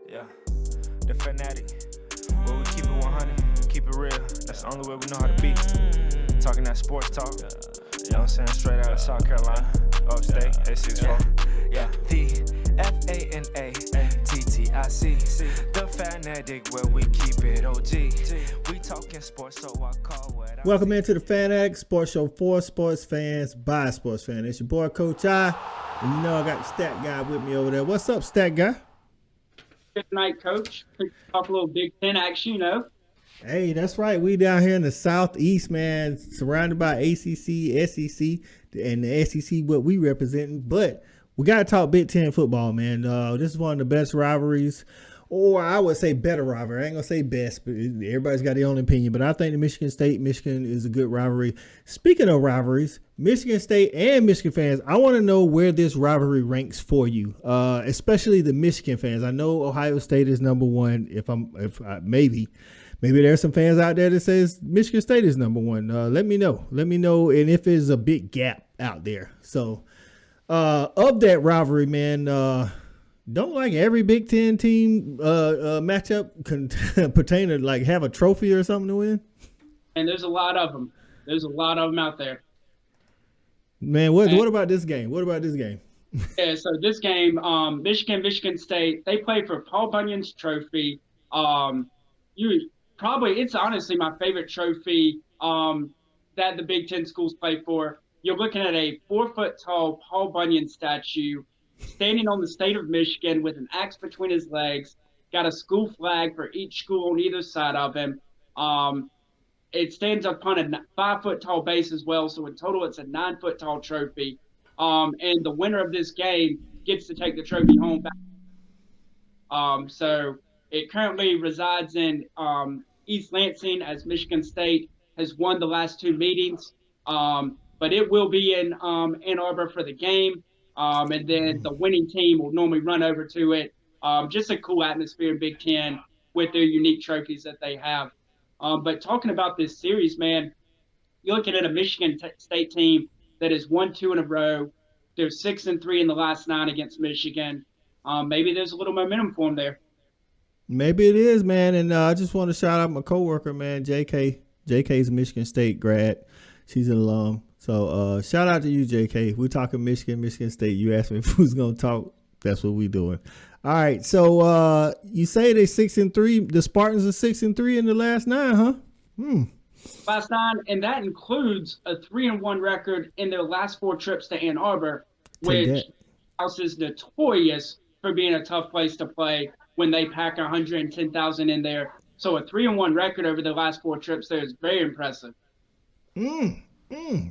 Yeah. The fanatic. Where we keep it 100, keep it real. That's the only way we know how to be. Talking that sports talk. You know what I'm saying? Straight out of South Carolina. Upstate, A64. Yeah. TFANATTIC. The fanatic where we keep it OG. We talking sports, so I call what I Welcome into the Fanatic Sports Show for sports fans by sports fans. It's your boy Coach I. And you know I got the stat guy with me over there. What's up, stat guy? Good night, Coach. Talk a little Big Ten action, you know. Hey, that's right. We down here in the Southeast, man, surrounded by ACC, SEC, and the SEC, what we representing. But we got to talk Big Ten football, man. This is one of the best rivalries, or I would say better rivalry. I ain't going to say best, but everybody's got their own opinion. But I think the Michigan is a good rivalry. Speaking of rivalries, Michigan State and Michigan fans, I want to know where this rivalry ranks for you, especially the Michigan fans. I know Ohio State is number one. Maybe there's some fans out there that says Michigan State is number one. Let me know, and if there's a big gap out there. So, of that rivalry, man, don't like every Big Ten team matchup pertain to like have a trophy or something to win. And there's a lot of them. There's a lot of them out there. Man, what about this game? Yeah, so this game, Michigan State, they play for Paul Bunyan's trophy. It's honestly my favorite trophy that the Big Ten schools play for. You're looking at a 4-foot-tall Paul Bunyan statue standing on the state of Michigan with an axe between his legs, got a school flag for each school on either side of him. It stands upon a 5-foot-tall base as well, so in total it's a 9-foot-tall trophy. And the winner of this game gets to take the trophy home back. So it currently resides in East Lansing, as Michigan State has won the last two meetings. But it will be in Ann Arbor for the game. And then the winning team will normally run over to it. Just a cool atmosphere in Big Ten with their unique trophies that they have. But talking about this series, man, you're looking at a Michigan State team that has won 2 in a row. They're 6-3 in the last 9 against Michigan. Maybe there's a little momentum for them there. Maybe it is, man. And I just want to shout out my coworker, man, JK. JK's a Michigan State grad. She's an alum. So shout out to you, JK. We're talking Michigan State. You asked me who's going to talk. That's what we're doing. All right. So you say they're 6-3. The Spartans are 6-3 in the last 9, huh? Last 9, and that includes a 3-1 record in their last 4 trips to Ann Arbor, which house is notorious for being a tough place to play when they pack 110,000 in there. So a 3-1 record over the last 4 trips there is very impressive.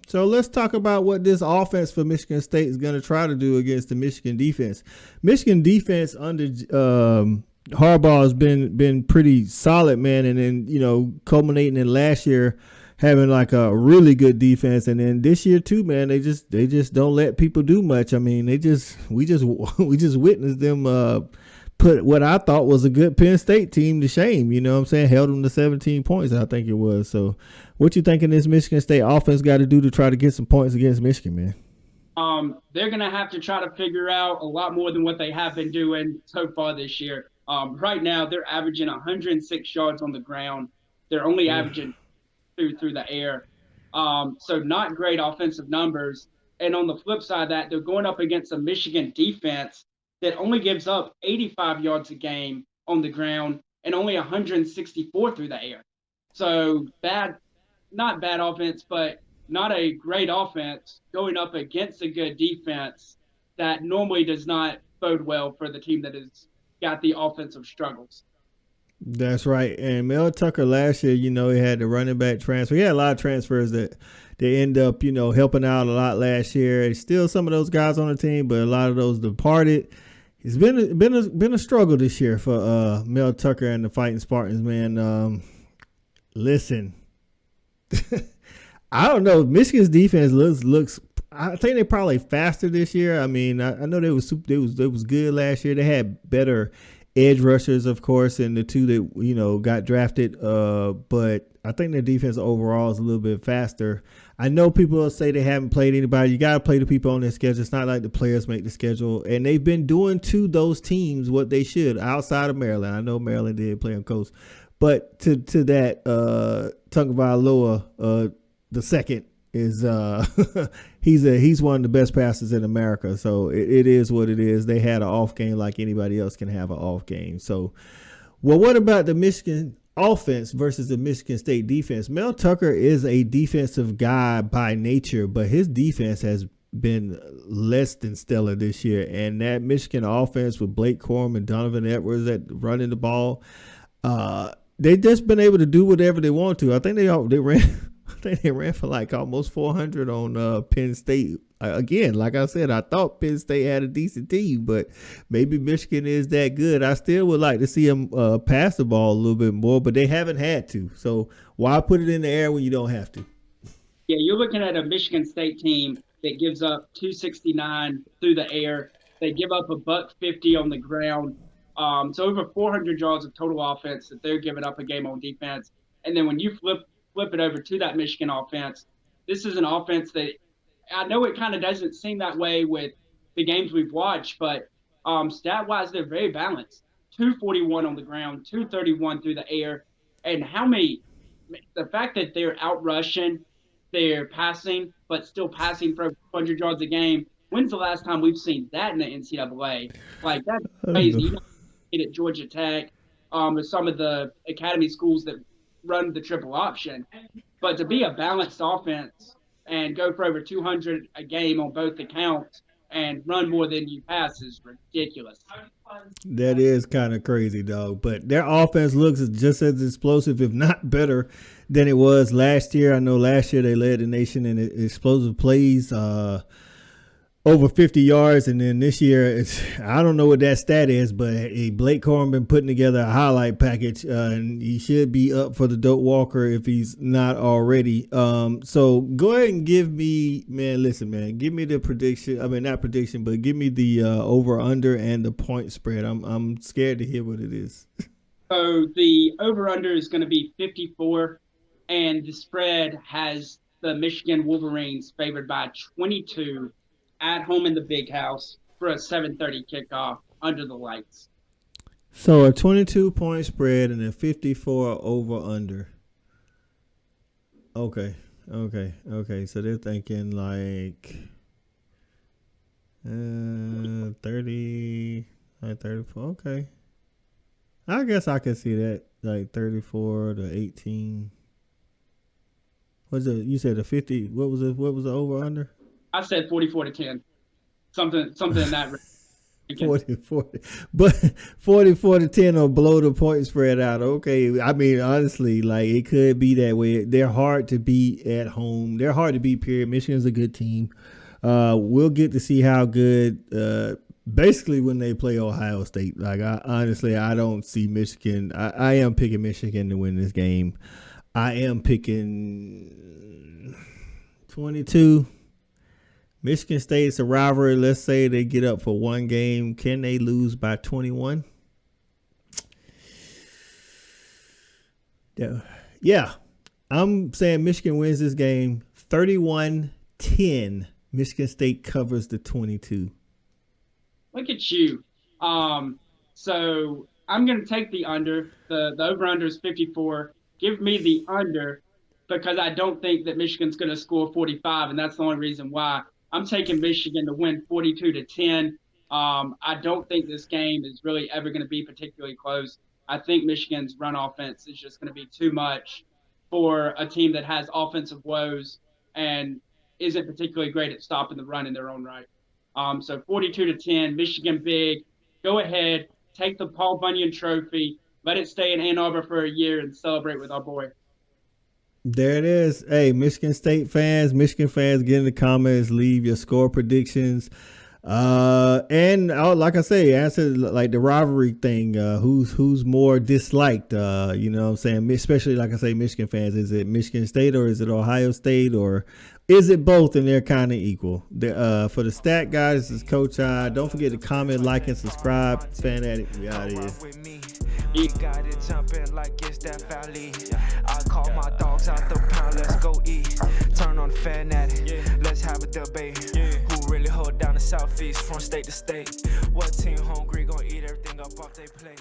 So let's talk about what this offense for Michigan State is going to try to do against the Michigan defense. Michigan defense under Harbaugh has been pretty solid, man, and then culminating in last year having like a really good defense, and then this year too, man, they just don't let people do much. I mean, we just witnessed them put what I thought was a good Penn State team to shame. You know what I'm saying? Held them to 17 points, I think it was. So what you thinking this Michigan State offense got to do to try to get some points against Michigan, man? They're going to have to try to figure out a lot more than what they have been doing so far this year. Right now, they're averaging 106 yards on the ground. They're only averaging 2 through the air. So not great offensive numbers. And on the flip side of that, they're going up against a Michigan defense that only gives up 85 yards a game on the ground and only 164 through the air. So not bad offense, but not a great offense going up against a good defense that normally does not bode well for the team that has got the offensive struggles. That's right. And Mel Tucker last year, he had the running back transfer. He had a lot of transfers that they end up, helping out a lot last year. There's still some of those guys on the team, but a lot of those departed. It's been a struggle this year for Mel Tucker and the Fighting Spartans, man. Listen, I don't know. Michigan's defense looks. I think they're probably faster this year. I mean, I know they was good last year. They had better edge rushers, of course, and the 2 that got drafted. But I think their defense overall is a little bit faster. I know people will say they haven't played anybody. You got to play the people on their schedule. It's not like the players make the schedule. And they've been doing to those teams what they should outside of Maryland. I know Maryland did play on coast. But to that, Tagovailoa, the second, is he's one of the best passers in America. So it is what it is. They had an off game like anybody else can have an off game. So, well, what about the Michigan offense versus the Michigan State defense? Mel Tucker is a defensive guy by nature, but his defense has been less than stellar this year. And that Michigan offense with Blake Corum and Donovan Edwards at running the ball, they just been able to do whatever they want to. I think they ran. I think they ran for like almost 400 on Penn State. Again, like I said, I thought Penn State had a decent team, but maybe Michigan is that good. I still would like to see them pass the ball a little bit more, but they haven't had to. So why put it in the air when you don't have to? Yeah, you're looking at a Michigan State team that gives up 269 through the air. They give up $150 on the ground. So over 400 yards of total offense that they're giving up a game on defense. And then when you flip it over to that Michigan offense, this is an offense that I know it kind of doesn't seem that way with the games we've watched, but stat-wise, they're very balanced. 241 on the ground, 231 through the air. And the fact that they're out-rushing, they're passing, but still passing for 100 yards a game. When's the last time we've seen that in the NCAA? Like, that's crazy. You don't see it at Georgia Tech or some of the academy schools that run the triple option. But to be a balanced offense and go for over 200 a game on both accounts and run more than you pass is ridiculous. That is kind of crazy, dog. But their offense looks just as explosive, if not better, than it was last year. I know last year they led the nation in explosive plays, over 50 yards, and then this year, I don't know what that stat is, but Blake Corum been putting together a highlight package, and he should be up for the Doak Walker if he's not already. So go ahead and give me, give me the prediction. I mean, not prediction, but give me the over-under and the point spread. I'm scared to hear what it is. So the over-under is going to be 54, and the spread has the Michigan Wolverines favored by 22 at home in the Big House for a 7:30 kickoff under the lights. So a 22-point spread and a 54 over-under. Okay. So they're thinking like 30, like 34. Okay. I guess I could see that, like 34 to 18. What's it? You said a 50. What was it? What was the over-under? I said 44-10, something in that range. 40, but 44-10 will blow the point spread out. Okay, I mean honestly, like it could be that way. They're hard to beat at home. They're hard to beat. Period. Michigan's a good team. We'll get to see how good. Basically, when they play Ohio State, like I don't see Michigan. I am picking Michigan to win this game. I am picking 22. Michigan State's a rivalry. Let's say they get up for one game. Can they lose by 21? Yeah. I'm saying Michigan wins this game 31-10. Michigan State covers the 22. Look at you. So I'm going to take the under. The over-under is 54. Give me the under because I don't think that Michigan's going to score 45, and that's the only reason why. I'm taking Michigan to win 42-10. I don't think this game is really ever going to be particularly close. I think Michigan's run offense is just going to be too much for a team that has offensive woes and isn't particularly great at stopping the run in their own right. So 42-10, Michigan big. Go ahead, take the Paul Bunyan Trophy, let it stay in Ann Arbor for a year, and celebrate with our boy. There it is. Hey, Michigan fans, get in the comments, leave your score predictions. And like I say, answer like the rivalry thing. Who's more disliked? You know what I'm saying? Especially like I say, Michigan fans. Is it Michigan State or is it Ohio State or is it both and they're kind of equal? For the stat guys, this is Coach I. Don't forget to comment, like, and subscribe. Fan Addict, we out here. You got it jumping like it's that valley. I call my dogs out the pound, let's go eat. Turn on the fanatic. Let's have a debate. Who really hold down the Southeast from state to state? What team hungry gonna eat everything up off they plate?